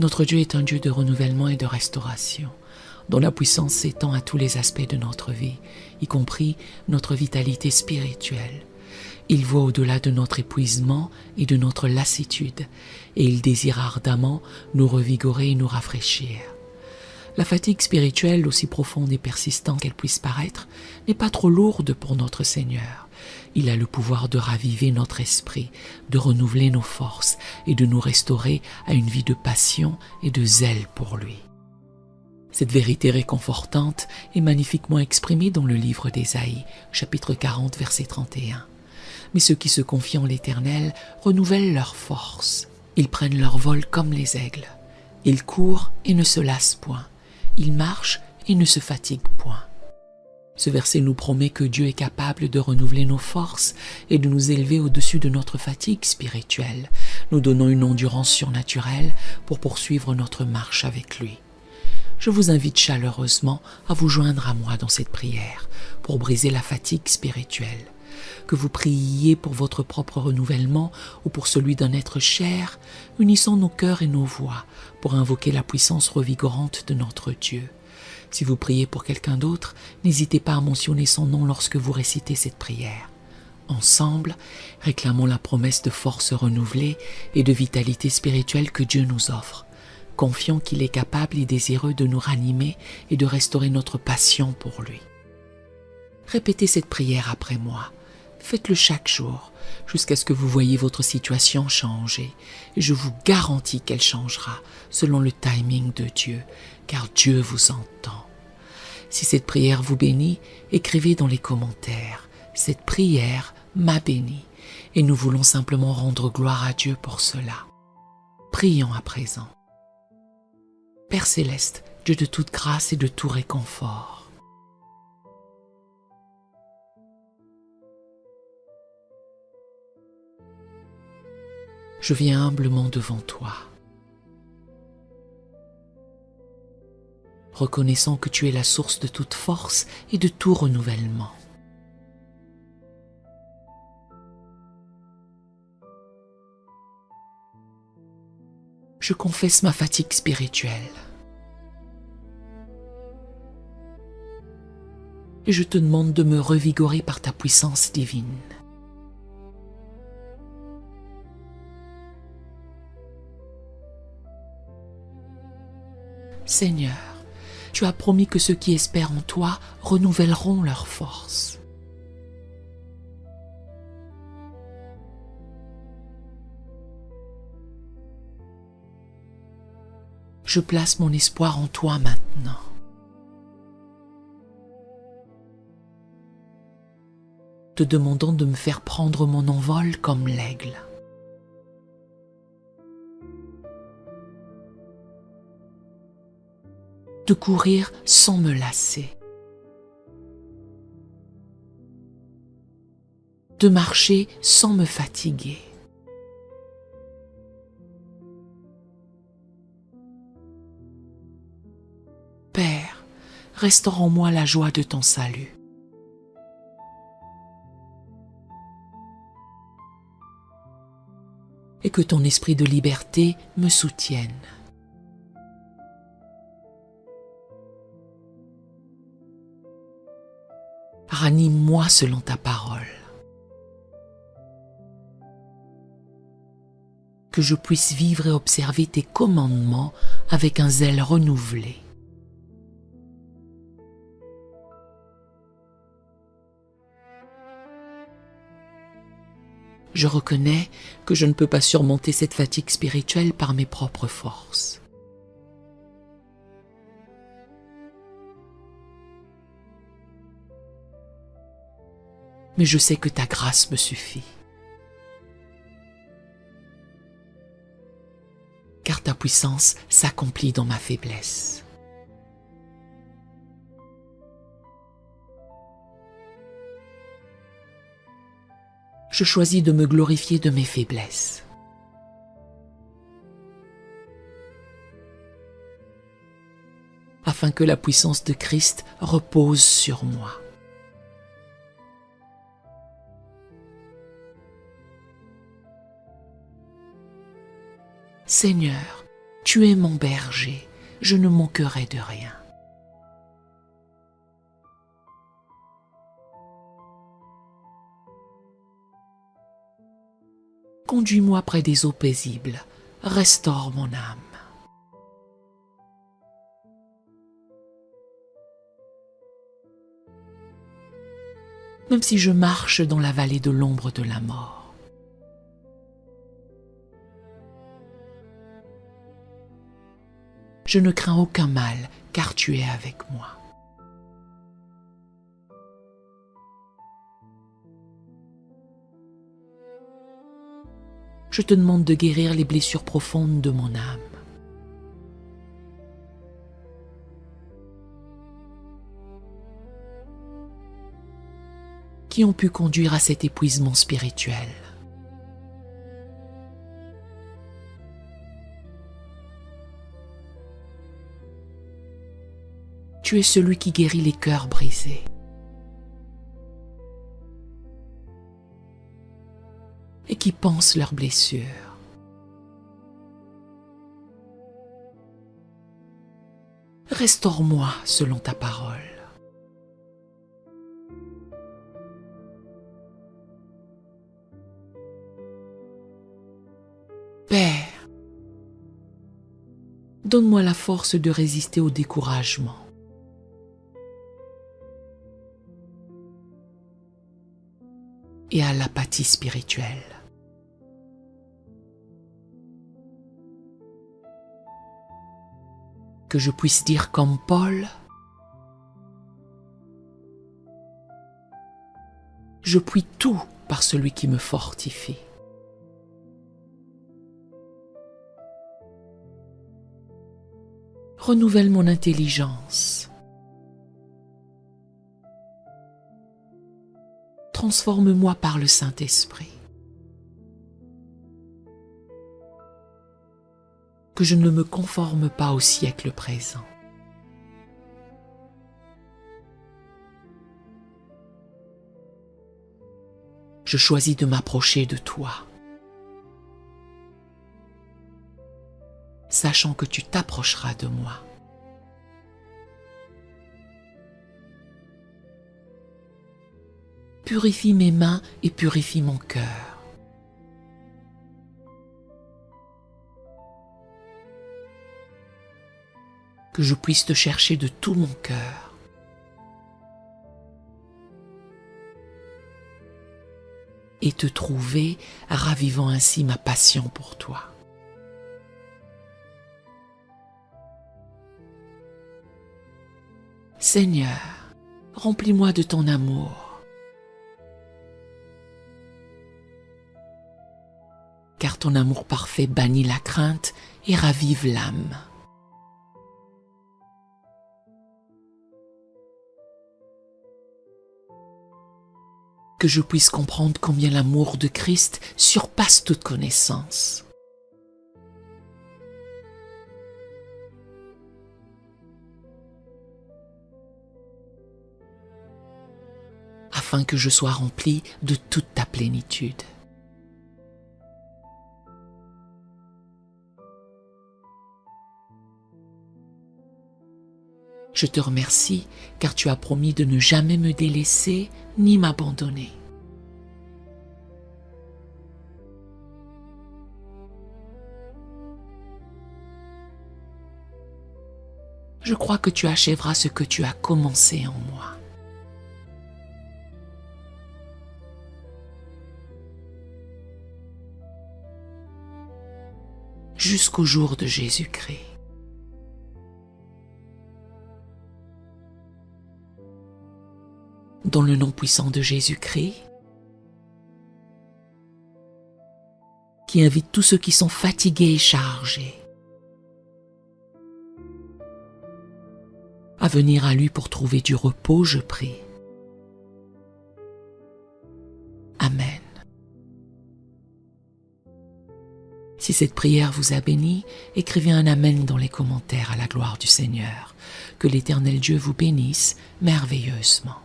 Notre Dieu est un Dieu de renouvellement et de restauration, dont la puissance s'étend à tous les aspects de notre vie, y compris notre vitalité spirituelle. Il voit au-delà de notre épuisement et de notre lassitude, et il désire ardemment nous revigorer et nous rafraîchir. La fatigue spirituelle, aussi profonde et persistante qu'elle puisse paraître, n'est pas trop lourde pour notre Seigneur. Il a le pouvoir de raviver notre esprit, de renouveler nos forces et de nous restaurer à une vie de passion et de zèle pour lui. Cette vérité réconfortante est magnifiquement exprimée dans le livre d'Ésaïe, chapitre 40, verset 31. Mais ceux qui se confient en l'Éternel renouvellent leurs forces. Ils prennent leur vol comme les aigles. Ils courent et ne se lassent point. Ils marchent et ne se fatiguent point. Ce verset nous promet que Dieu est capable de renouveler nos forces et de nous élever au-dessus de notre fatigue spirituelle, nous donnant une endurance surnaturelle pour poursuivre notre marche avec lui. Je vous invite chaleureusement à vous joindre à moi dans cette prière pour briser la fatigue spirituelle. Que vous priez pour votre propre renouvellement ou pour celui d'un être cher, unissons nos cœurs et nos voix pour invoquer la puissance revigorante de notre Dieu. Si vous priez pour quelqu'un d'autre, n'hésitez pas à mentionner son nom lorsque vous récitez cette prière. Ensemble, réclamons la promesse de force renouvelée et de vitalité spirituelle que Dieu nous offre, confiant qu'il est capable et désireux de nous ranimer et de restaurer notre passion pour lui. Répétez cette prière après moi. Faites-le chaque jour, jusqu'à ce que vous voyiez votre situation changer. Et je vous garantis qu'elle changera, selon le timing de Dieu, car Dieu vous entend. Si cette prière vous bénit, écrivez dans les commentaires « Cette prière m'a béni » et nous voulons simplement rendre gloire à Dieu pour cela. Prions à présent. Père céleste, Dieu de toute grâce et de tout réconfort, je viens humblement devant toi, reconnaissant que tu es la source de toute force et de tout renouvellement. Je confesse ma fatigue spirituelle et je te demande de me revigorer par ta puissance divine. Seigneur, tu as promis que ceux qui espèrent en toi renouvelleront leurs forces. Je place mon espoir en toi maintenant. Te demandant de me faire prendre mon envol comme l'aigle. De courir sans me lasser, de marcher sans me fatiguer. Père, restaure en moi la joie de ton salut. Et que ton esprit de liberté me soutienne. Ranime-moi selon ta parole. Que je puisse vivre et observer tes commandements avec un zèle renouvelé. Je reconnais que je ne peux pas surmonter cette fatigue spirituelle par mes propres forces. Mais je sais que ta grâce me suffit. Car ta puissance s'accomplit dans ma faiblesse. Je choisis de me glorifier de mes faiblesses. Afin que la puissance de Christ repose sur moi. Seigneur, Tu es mon berger, je ne manquerai de rien. Conduis-moi près des eaux paisibles, restaure mon âme. Même si je marche dans la vallée de l'ombre de la mort, je ne crains aucun mal, car tu es avec moi. Je te demande de guérir les blessures profondes de mon âme. Qui ont pu conduire à cet épuisement spirituel. Tu es celui qui guérit les cœurs brisés. Et qui pansent leurs blessures. Restaure-moi selon ta parole. Père, donne-moi la force de résister au découragement. Et à l'apathie spirituelle. Que je puisse dire comme Paul, je puis tout par celui qui me fortifie. Renouvelle mon intelligence. Transforme-moi par le Saint-Esprit. Que je ne me conforme pas au siècle présent. Je choisis de m'approcher de toi, sachant que tu t'approcheras de moi. Purifie mes mains et purifie mon cœur. Que je puisse te chercher de tout mon cœur. Et te trouver, ravivant ainsi ma passion pour toi. Seigneur, remplis-moi de ton amour. Car ton amour parfait bannit la crainte et ravive l'âme. Que je puisse comprendre combien l'amour de Christ surpasse toute connaissance. Afin que je sois rempli de toute ta plénitude. Je te remercie car tu as promis de ne jamais me délaisser ni m'abandonner. Je crois que tu achèveras ce que tu as commencé en moi. Jusqu'au jour de Jésus-Christ. Dans le nom puissant de Jésus-Christ, qui invite tous ceux qui sont fatigués et chargés à venir à lui pour trouver du repos, je prie. Amen. Si cette prière vous a béni, écrivez un Amen dans les commentaires à la gloire du Seigneur. Que l'Éternel Dieu vous bénisse merveilleusement.